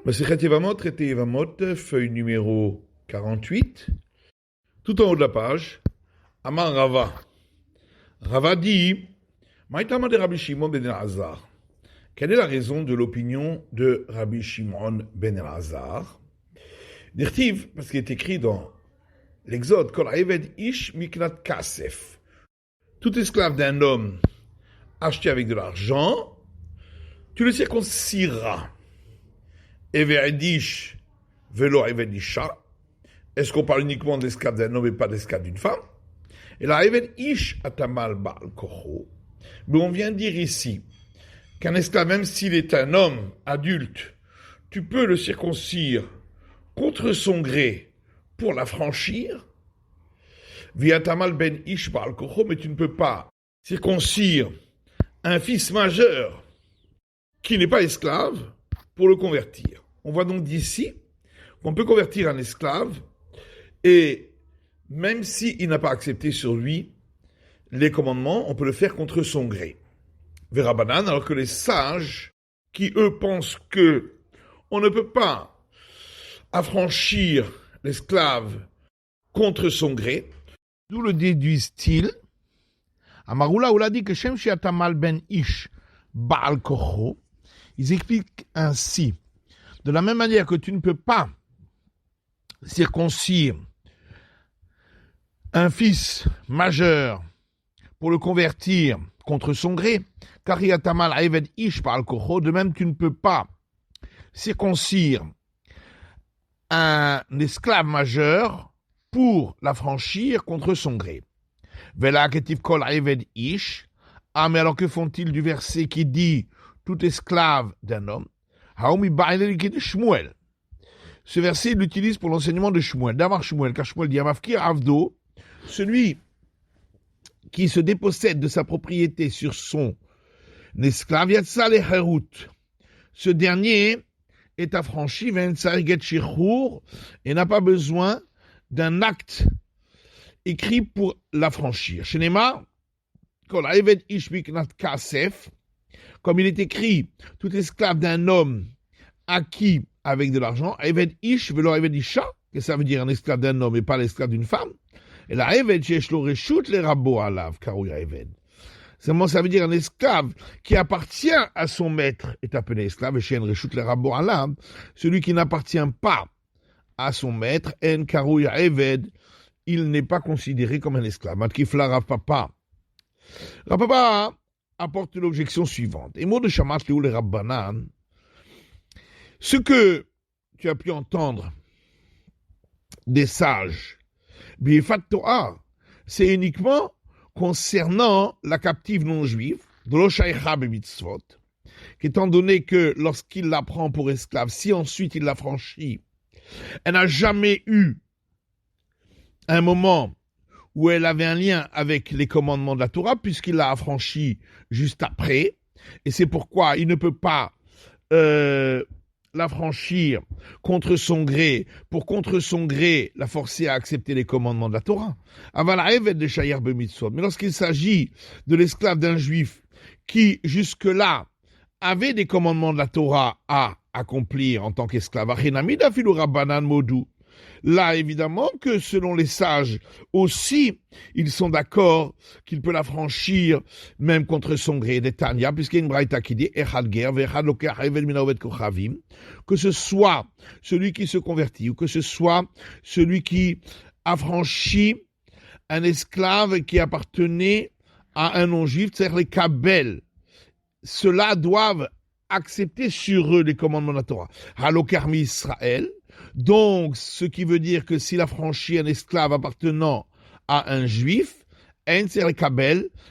Masechet Yevamot, traité Yevamot, feuille numéro 48, tout en haut de la page, Amar Rava. Rava dit, Maïtama de Rabbi Shimon ben Elazar. Quelle est la raison de l'opinion de Rabbi Shimon ben Elazar? Dirtiv, parce qu'il est écrit dans l'Exode, Kol Eved Ish Miknat Kasef. Tout esclave d'un homme acheté avec de l'argent, tu le circonciras. Eved Ish Velo Eved Isha. Est-ce qu'on parle uniquement d'esclave d'un homme et pas d'esclave d'une femme? Et là, Eved Ish Atamal Baal Kocho. Mais on vient dire ici qu'un esclave, même s'il est un homme adulte, tu peux le circoncire contre son gré pour l'affranchir. Via Tamal Ben Ish Baal Kocho, mais tu ne peux pas circoncire un fils majeur qui n'est pas esclave pour le convertir. On voit donc d'ici qu'on peut convertir un esclave et même s'il n'a pas accepté sur lui les commandements, on peut le faire contre son gré. Verabanan, alors que les sages, qui eux pensent que on ne peut pas affranchir l'esclave contre son gré, d'où le déduisent-ils? Amaroula ou l'a dit que Shem Shiatamal Ben Ish Baal Kocho, ils expliquent ainsi, de la même manière que tu ne peux pas circoncire un fils majeur pour le convertir contre son gré, car Yatamal Eved Ish Baal Kocho, de même tu ne peux pas circoncire un esclave majeur pour l'affranchir contre son gré. Vela ketiv kol Eved Ish. Ah, mais alors que font-ils du verset qui dit tout esclave d'un homme? Haomi ba'ilel de Shmuel. Ce verset, il l'utilise pour l'enseignement de Shmuel. D'abord Shmuel, car Shmuel dit Amafkir Avdo, celui qui se dépossède de sa propriété sur son esclave, Yatsa le Herut. Ce dernier est affranchi, Vensariget Shirhour, et n'a pas besoin d'un acte écrit pour l'affranchir. Shenema, Kol Eved Ish Miknat Kasef, comme il est écrit, tout esclave d'un homme acquis avec de l'argent, Eved Ish Velo Eved Isha, que ça veut dire un esclave d'un homme et pas l'esclave d'une femme. Et la Eved Shesh Lo Reshut le Rabo Alav, Karouya Eved. Seulement, ça veut dire un esclave qui appartient à son maître est appelé esclave, et Shen Reshut le Rabo Alav, celui qui n'appartient pas à son maître, En Karouya Eved, il n'est pas considéré comme un esclave. Matkifla Rav Papa. Rav Papa apporte l'objection suivante. Et mot de Shamat Léou le Rabbanan, ce que tu as pu entendre des sages, Bifat Torah, c'est uniquement concernant la captive non-juive, qu'étant donné que lorsqu'il la prend pour esclave, si ensuite il la franchit, elle n'a jamais eu un moment où elle avait un lien avec les commandements de la Torah, puisqu'il l'a affranchie juste après, et c'est pourquoi il ne peut pas l'affranchir contre son gré, pour contre son gré la forcer à accepter les commandements de la Torah. Mais lorsqu'il s'agit de l'esclave d'un juif qui jusque-là avait des commandements de la Torah à accomplir en tant qu'esclave, là, évidemment, que selon les sages aussi, ils sont d'accord qu'il peut l'affranchir même contre son gré. Des Tanya, puisqu'il y a une braïta qui dit que ce soit celui qui se convertit ou que ce soit celui qui affranchit un esclave qui appartenait à un non-juif, c'est-à-dire les Kabel, ceux-là doivent accepter sur eux les commandements de la Torah. Halokar mi Israël. Donc, ce qui veut dire que s'il a franchi un esclave appartenant à un juif, il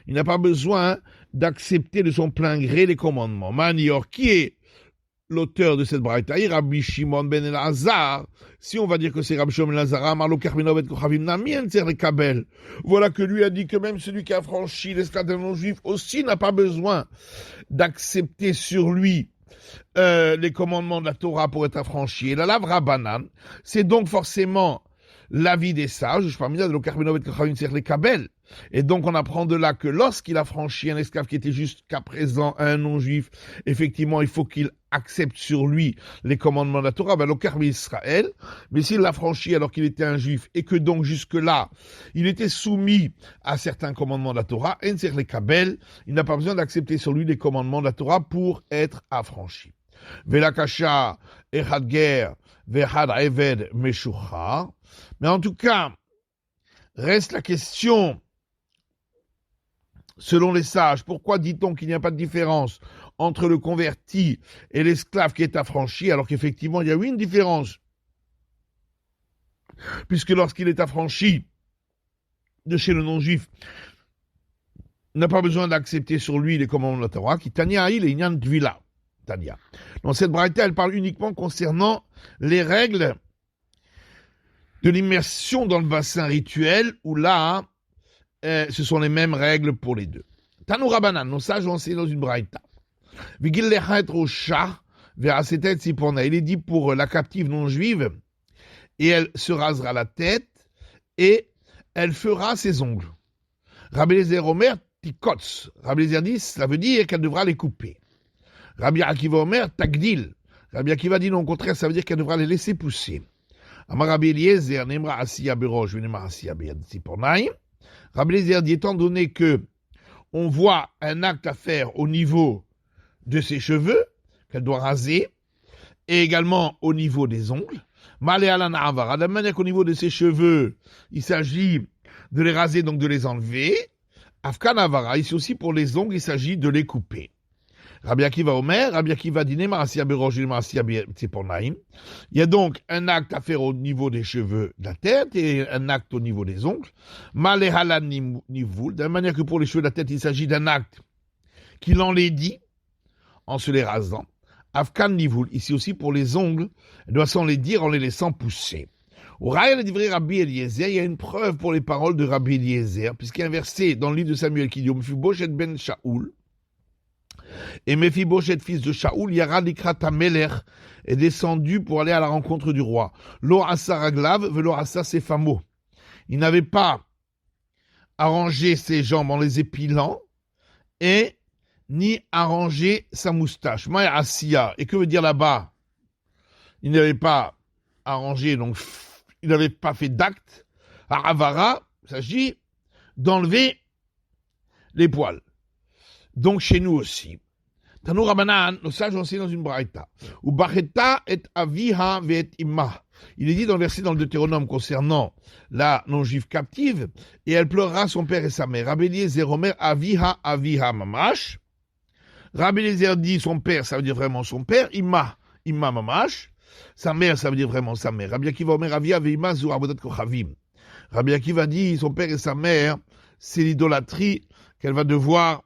n'a pas besoin d'accepter de son plein gré les commandements. Manior, qui est l'auteur de cette braïta? Rabbi Shimon ben Elazar. Si on va dire que c'est Rabbi Shimon ben Elazar, voilà que lui a dit que même celui qui a franchi l'esclave d'un non-juif aussi n'a pas besoin d'accepter sur lui les commandements de la Torah pour être affranchi. Et la lavra banane, c'est donc forcément l'avis des sages, je parle de l'Okarbenov et Kachavim Tzarich Lekabel. Et donc on apprend de là que lorsqu'il a franchi un esclave qui était jusqu'à présent un non-juif, effectivement il faut qu'il accepte sur lui les commandements de la Torah, l'Okar Israël, mais s'il l'a franchi alors qu'il était un juif et que donc jusque-là il était soumis à certains commandements de la Torah, En Tzarich Lekabel, il n'a pas besoin d'accepter sur lui les commandements de la Torah pour être affranchi. Velakasha Echad Ger Vechad Eved Meshuchar. Mais en tout cas, reste la question, selon les sages, pourquoi dit-on qu'il n'y a pas de différence entre le converti et l'esclave qui est affranchi, alors qu'effectivement il y a oui une différence, puisque lorsqu'il est affranchi de chez le non-juif, il n'a pas besoin d'accepter sur lui les commandements de la Torah, qui Tania il et Inyan Dvila. Tania. Dans cette braïta, elle parle uniquement concernant les règles de l'immersion dans le bassin rituel, où là, ce sont les mêmes règles pour les deux. Tanou Rabanan, nos sages ont enseigné dans une braïta. Il est dit pour la captive non juive, et elle se rasera la tête, et elle fera ses ongles. Rabbi Eliezer Omer, tikotz. Rabbi Eliezer dit, ça veut dire qu'elle devra les couper. Rabbi Akiva Omer, tagdil. Rabbi Akiva dit non, au contraire, ça veut dire qu'elle devra les laisser pousser. Amar Rabbi Eliezer, Nemra Asiya Berosh, Nemra Asiya Beyadzipornaim. Rabbi Eliezer dit, étant donné que on voit un acte à faire au niveau de ses cheveux, qu'elle doit raser, et également au niveau des ongles, Malé Alana Avara, de la manière qu'au niveau de ses cheveux, il s'agit de les raser, donc de les enlever. Afkan Avara, ici aussi pour les ongles, il s'agit de les couper. Rabbi Akiva Omer, Rabbi Akiva dit Nemra Asiya Berosh, Nemra Asiya Beyadzipornaim. Il y a donc un acte à faire au niveau des cheveux de la tête et un acte au niveau des ongles. Malé Halan Nivul, de la manière que pour les cheveux de la tête, il s'agit d'un acte qui l'enlaidit en se les rasant. Afkan Nivul, ici aussi pour les ongles, elle doit s'enlaidir en les laissant pousser. Au Raya le divrei Rabbi Eliezer, il y a une preuve pour les paroles de Rabbi Eliezer, puisqu'il y a un verset dans le livre de Samuel qui dit Mephibosheth ben Shaoul, et Mephibosheth, fils de Shaoul, Yara Likrat HaMelech, est descendu pour aller à la rencontre du roi. Lo asa raglav, velo asa sefamo. Il n'avait pas arrangé ses jambes en les épilant, et ni arrangé sa moustache. Maya Asiya. Et que veut dire là-bas? Il n'avait pas arrangé, donc il n'avait pas fait d'acte. Aravara, il s'agit d'enlever les poils. Donc chez nous aussi. Tanou Rabanan, nos sages ont enseigné dans une braïta. Ou Bacheta et aviha ve'et imma. Il est dit dans le verset dans le Deutéronome concernant la non-juive captive, et elle pleurera son père et sa mère. Rabbi Eliezer Omer aviha mamash. Rabbi Eliezer dit son père, ça veut dire vraiment son père. Imma mamash. Sa mère, ça veut dire vraiment sa mère. Rabbi Akiva Omer aviha ve'imma zu avodat kochavim. Rabbi Akiva dit son père et sa mère, c'est l'idolâtrie qu'elle va devoir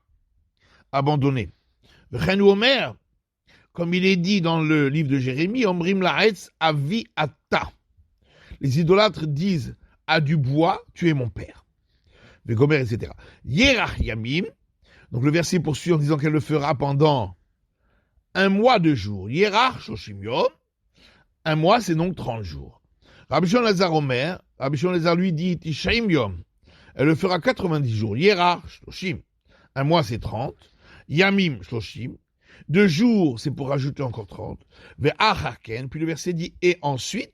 abandonner. Renou Omer, comme il est dit dans le livre de Jérémie, Omrim la'etz avi ata. Les idolâtres disent à du bois, tu es mon père. Vegomer, etc. Yerach yamim. Donc le verset poursuit en disant qu'elle le fera pendant un mois de jours. Yerach shoshim yom. Un mois, c'est donc 30 jours. Rabbi Shimon Lazar Omer, Rabbi Shimon Lazar lui dit tishaim yom. Elle le fera 90 jours. Yerach shoshim. Un mois, c'est 30. Yamim shloshim. 2 jours, c'est pour rajouter encore 30. Ve'acharken. Puis le verset dit et ensuite,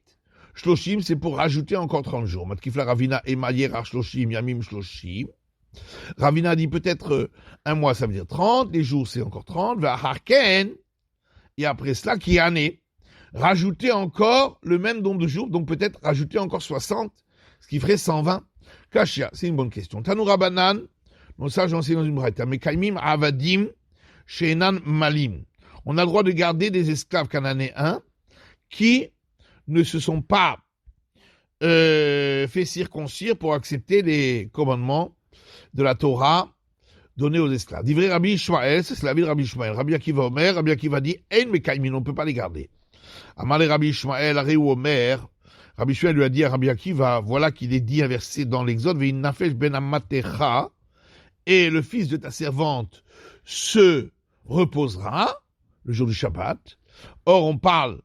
shloshim, c'est pour rajouter encore 30 jours. Matkifla Ravina ema yerach shloshim, yamim shloshim. Ravina dit peut-être un mois, ça veut dire 30. Les jours, c'est encore 30. Ve'acharken. Et après cela, qui année. Rajouter encore le même nombre de jours, donc peut-être rajouter encore 60, ce qui ferait 120. Kashia, c'est une bonne question. Tanou Rabanan. Nos sages ont enseigné dans une braïta. Mekaimim avadim she'enan malim. On a le droit de garder des esclaves cananéens qui ne se sont pas fait circoncire pour accepter les commandements de la Torah donnés aux esclaves. Divrei Rabbi Ishmael, c'est la vie de Rabbi Ishmael. Rabbi Akiva Omer, Rabbi Akiva dit ein mekaimim, on ne peut pas les garder. Amalé Rabbi Ishmael, Areu Omer. Rabbi Ishmael lui a dit à Rabbi Akiva, voilà qu'il est dit un verset dans l'Exode, ve'in nafesh ben amatecha. Et le fils de ta servante se reposera le jour du Shabbat. Or, on parle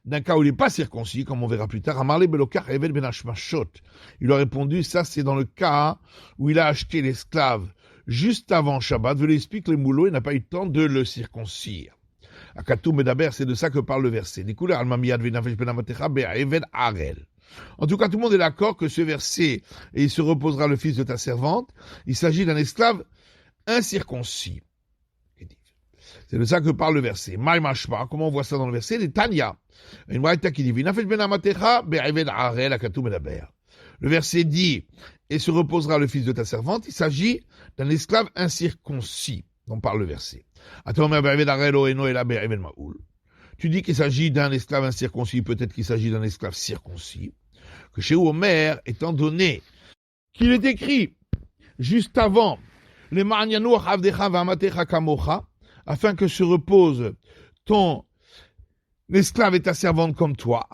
d'un cas où il n'est pas circoncis, comme on verra plus tard. Amarle belokar eved ben hashmashot. Il a répondu, ça c'est dans le cas où il a acheté l'esclave juste avant Shabbat, veut explique les moulots, il n'a pas eu le temps de le circoncire. Akatou Medaber, c'est de ça que parle le verset. En tout cas, tout le monde est d'accord que ce verset, et il se reposera le fils de ta servante, il s'agit d'un esclave incirconcis. C'est de ça que parle le verset. Maï mashma, comment on voit ça dans le verset? Les Tanya. Une braïta qui dit, le verset dit, et se reposera le fils de ta servante, il s'agit d'un esclave incirconcis, dont parle le verset. Tu dis qu'il s'agit d'un esclave incirconcis, peut-être qu'il s'agit d'un esclave circoncis, que chez Omer, étant donné qu'il est écrit juste avant, les Ma'anyanu Avdecha Vamatecha Kamocha, afin que se repose ton l'esclave et ta servante comme toi.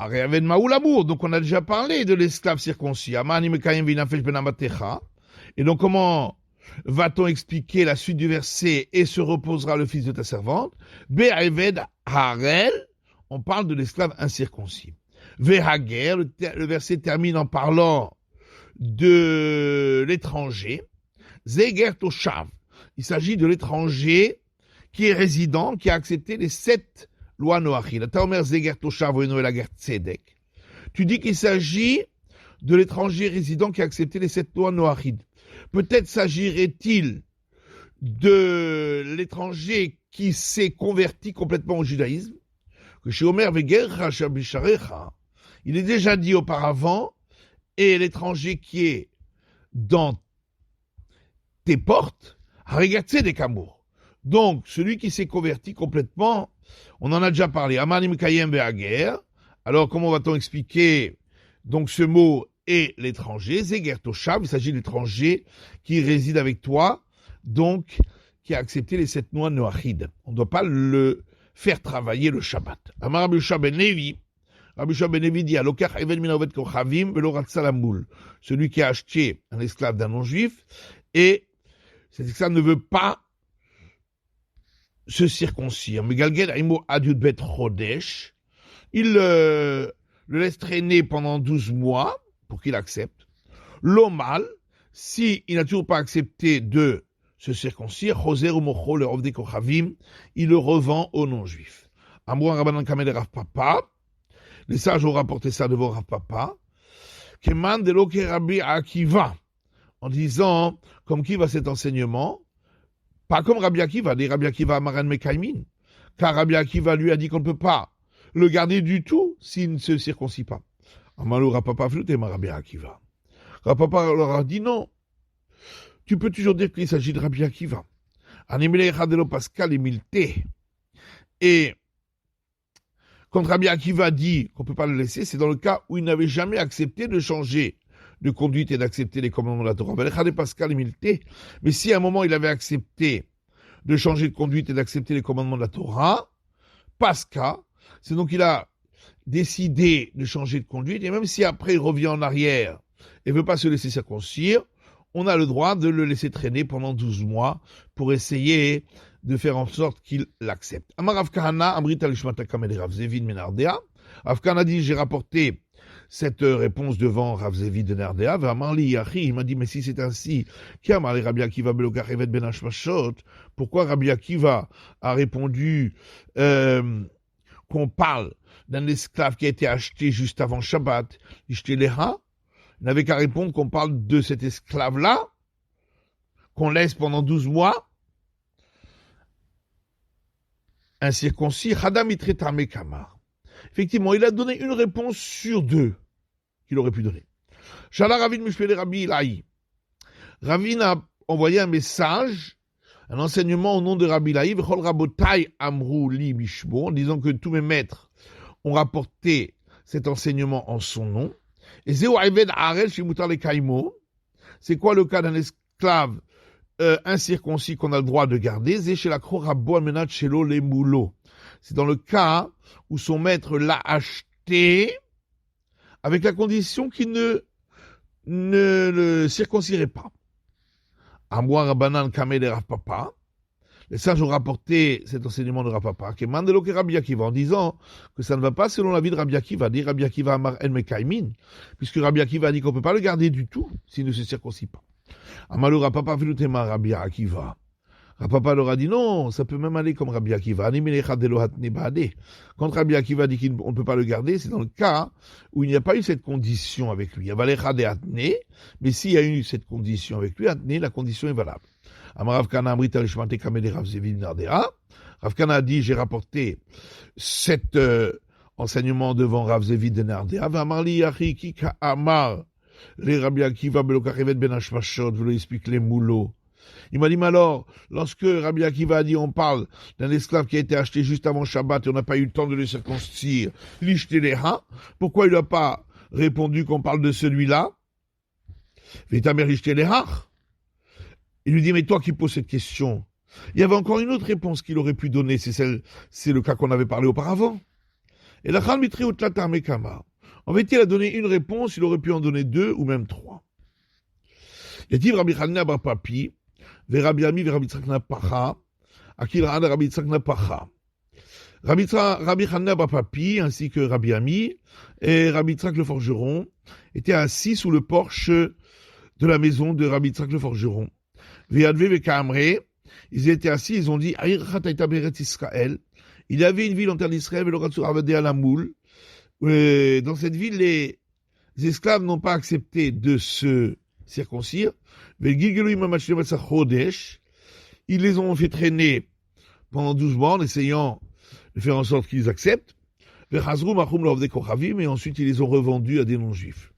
Donc on a déjà parlé de l'esclave circoncis. Et donc comment va-t-on expliquer la suite du verset et se reposera le fils de ta servante? Be'eved harel, on parle de l'esclave incirconcis. Vehager, le verset termine en parlant de l'étranger. Zeger toshav, il s'agit de l'étranger qui est résident, qui a accepté les 7 lois Noachid. Tu dis qu'il s'agit de l'étranger résident qui a accepté les 7 lois Noachid. Peut-être s'agirait-il de l'étranger qui s'est converti complètement au judaïsme, que chez Omer il est déjà dit auparavant, et l'étranger qui est dans tes portes, des kamour. Donc, celui qui s'est converti complètement, on en a déjà parlé. Amanim kayem ve'ager. Alors, comment va-t-on expliquer donc ce mot et l'étranger? Zeger toshav, il s'agit de l'étranger qui réside avec toi, donc qui a accepté les 7 lois Noachid. On ne doit pas le faire travailler le Shabbat. Amar Rabbi Yosha ben Levi. Rabbi Yosha ben Levi dit, Alokach even min haovet kochavim velo ratza lamoul. Celui qui a acheté un esclave d'un non-juif, et cet esclave ne veut pas se circoncire. Megalgel aimo adut bet chodesh. Il le laisse traîner pendant 12 mois pour qu'il accepte. L'omal, si il n'a toujours pas accepté de se circoncire, choser ou mocho le rovde kochavim, il le revend aux non-juifs. Amouan Rabbanan Kamel Rav Papa, les sages ont rapporté ça devant Rav Papa, Keman de loke Rabbi Akiva, en disant, comme qui va cet enseignement, pas comme Rabbi Akiva, des Rabbi Akiva Amaran Mekaimin, car Rabbi Akiva lui a dit qu'on ne peut pas le garder du tout s'il ne se circoncit pas. Amalou Rapapa flûté ma Rabbi Akiva. Rapapa leur a dit non. Tu peux toujours dire qu'il s'agit de Rabbi Akiva. Animele Chadelo Pascal et Milte. Et quand Rabbi Akiva dit qu'on ne peut pas le laisser, c'est dans le cas où il n'avait jamais accepté de changer de conduite et d'accepter les commandements de la Torah. Mais si à un moment il avait accepté de changer de conduite et d'accepter les commandements de la Torah, Pasca, c'est donc qu'il a décidé de changer de conduite, et même si après il revient en arrière et ne veut pas se laisser circoncire, on a le droit de le laisser traîner pendant 12 mois pour essayer de faire en sorte qu'il l'accepte. Amar Rav Kahana, Amrit al-Ishmata Kamel Rav Zevin Menardea. Rav Kahana dit, j'ai rapporté cette réponse devant Rav Zevi de Nardea, il m'a dit, mais si c'est ainsi, pourquoi Rabbi Akiva a répondu qu'on parle d'un esclave qui a été acheté juste avant Shabbat, il n'avait qu'à répondre qu'on parle de cet esclave-là, qu'on laisse pendant 12 mois, incirconcis, effectivement, il a donné une réponse sur 2 qu'il aurait pu donner. Shala Ravin Mishpele Rabbi Ilaï. Ravin a envoyé un message, un enseignement au nom de Rabbi Ilaï, V'chol Rabotai Amrou Li Bishbo, en disant que tous mes maîtres ont rapporté cet enseignement en son nom. Et Zéo Aïved Arel Shimutar le Kaimo. C'est quoi le cas d'un esclave incirconcis qu'on a le droit de garder? Zé chez la Kro Rabbo Amenat Shelo Le Moulo. C'est dans le cas où son maître l'a acheté avec la condition qu'il ne le circoncirait pas. Amouar Rabbanan Kamel Rav Papa. Les sages ont rapporté cet enseignement de Rav Papa, qui est Mandelo que Rabbi Akiva, en disant que ça ne va pas selon l'avis de Rabbi Akiva, dit Rabbi Akiva Amar El Mekaimin, puisque Rabbi Akiva a dit qu'on ne peut pas le garder du tout s'il ne se circoncis pas. Amalou Rav Papa Vilutema Rabbi Akiva. Rav Papa leur a dit non, ça peut même aller comme Rabbi Akiva. Quand Rabbi Akiva dit qu'on ne peut pas le garder, c'est dans le cas où il n'y a pas eu cette condition avec lui. Mais s'il y a eu cette condition avec lui, la condition est valable. Rav Kana a dit, j'ai rapporté cet enseignement devant Rav Zevid de Nardea. Rabbi Akiva vous explique les moulots. Il m'a dit, mais alors, lorsque Rabbi Akiva a dit, on parle d'un esclave qui a été acheté juste avant Shabbat et on n'a pas eu le temps de le circoncire, l'ishteleha, pourquoi il n'a pas répondu qu'on parle de celui-là? Vetamer l'ishteleha. Il lui dit, mais toi qui poses cette question, il y avait encore une autre réponse qu'il aurait pu donner, c'est le cas qu'on avait parlé auparavant. Et la Chal Mitri Utlata Mekama. En fait, il a donné une réponse, il aurait pu en donner deux ou même trois. Il a dit, Rabbi Hanina Bar Papi, Rabbi Ami, Rabbi Yitzhak Napacha, Akil Ra'ad Rabbi Yitzhak Napacha. Rabbi Hanina Bar Papi, ainsi que Rabbi Ami, et Rabbi Yitzhak le forgeron, étaient assis sous le porche de la maison de Rabbi Yitzhak le forgeron. Ve'adve ve'kamre, ils étaient assis, ils ont dit, Aïr Chataita Beret Israël. Il y avait une ville en terre d'Israël, Ve'loratsur Avadeh Alamoul. Dans cette ville, les esclaves n'ont pas accepté de se circoncire. Ils les ont fait traîner pendant 12 mois en essayant de faire en sorte qu'ils acceptent. Et ensuite ils les ont revendus à des non-juifs.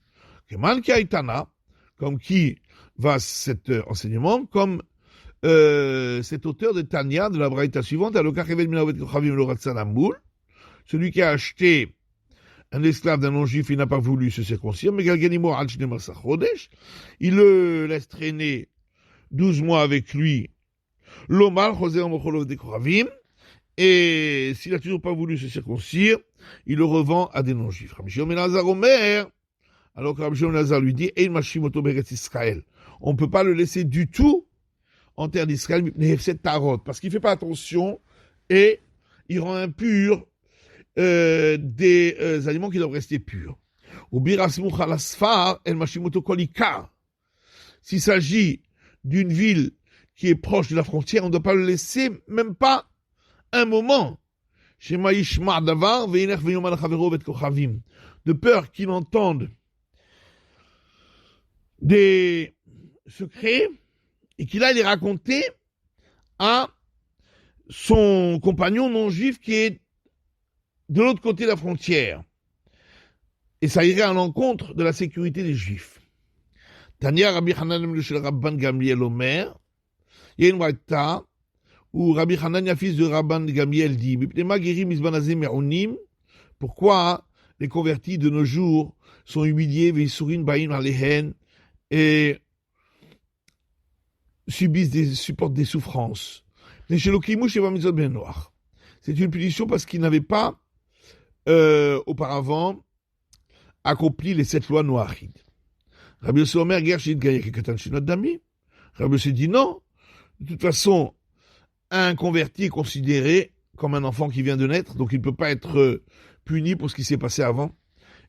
Comme qui va cet enseignement, comme cet auteur de Tanya, de la braïta suivante, celui qui a acheté un esclave d'un non-juif, il n'a pas voulu se circoncire, mais il le laisse traîner 12 mois avec lui, et s'il n'a toujours pas voulu se circoncire, il le revend à des non-juifs. Alors que Rabbi Shimon Lazar lui dit, on ne peut pas le laisser du tout en terre d'Israël, parce qu'il ne fait pas attention et il rend impur des aliments qui doivent rester purs. S'il s'agit d'une ville qui est proche de la frontière, on ne doit pas le laisser même pas un moment. De peur qu'il entende des secrets et qu'il aille les raconter à son compagnon non-juif qui est de l'autre côté de la frontière. Et ça irait à l'encontre de la sécurité des Juifs. Tania Rabbi Hanan le Rabban Gamliel Omer, il y a une braïta où Rabbi Hanan, fils de Rabban Gamliel, dit pourquoi les convertis de nos jours sont humiliés, et supportent des souffrances. C'est une punition parce qu'ils n'avaient pas auparavant accompli les 7 lois noachides. Rabbi Yossi Omer, Rabbi Yossi dit non. De toute façon, un converti est considéré comme un enfant qui vient de naître, donc il ne peut pas être puni pour ce qui s'est passé avant.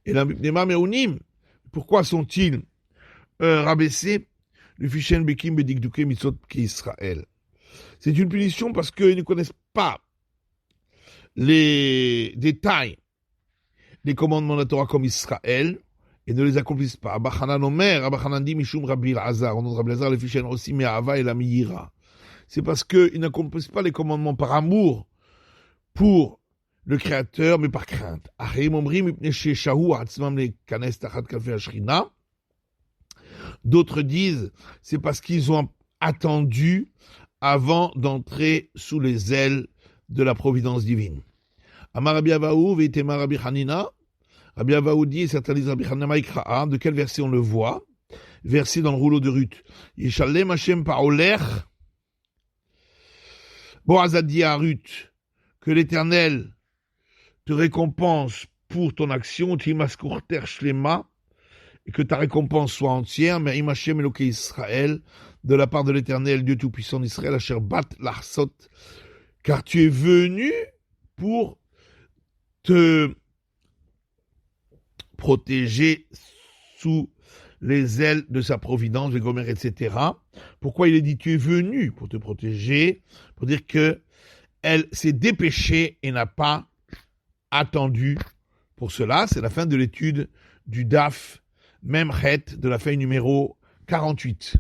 Et là, pourquoi sont-ils rabaissés? Le Fishen Bekim Bedikduke Mitzot qui Israël. C'est une punition parce qu'ils ne connaissent pas les détails des commandements de la Torah comme Israël et ne les accomplissent pas. Abba Hanan Omer, Abba Hanan dit Mishum Rabbi Elazar, on dit Rabbi Elazar le Fishen aussi Me'ava et la Miyira. C'est parce qu'ils n'accomplissent pas les commandements par amour pour le Créateur, mais par crainte. D'autres disent, c'est parce qu'ils ont attendu avant d'entrer sous les ailes de la providence divine. Amar Rabbi Avaou, Veitema Rabbi Hanina. Rabbi Avaou dit, et certains disent Rabbi Hanina Maïkra'a, de quel verset on le voit? Verset dans le rouleau de Ruth. Yishalem Hashem Pa'olech. Boaz a dit à Ruth, que l'Éternel te récompense pour ton action, Timaskurter Shlema, et que ta récompense soit entière, mais Im Hashem Eloke Israël, de la part de l'Éternel, Dieu Tout-Puissant d'Israël, Asher bat larsot, car tu es venu pour te protéger sous les ailes de sa providence, les gomères, etc. Pourquoi il est dit tu es venu pour te protéger? Pour dire que elle s'est dépêchée et n'a pas attendu pour cela. C'est la fin de l'étude du DAF Memchet de la feuille numéro 48.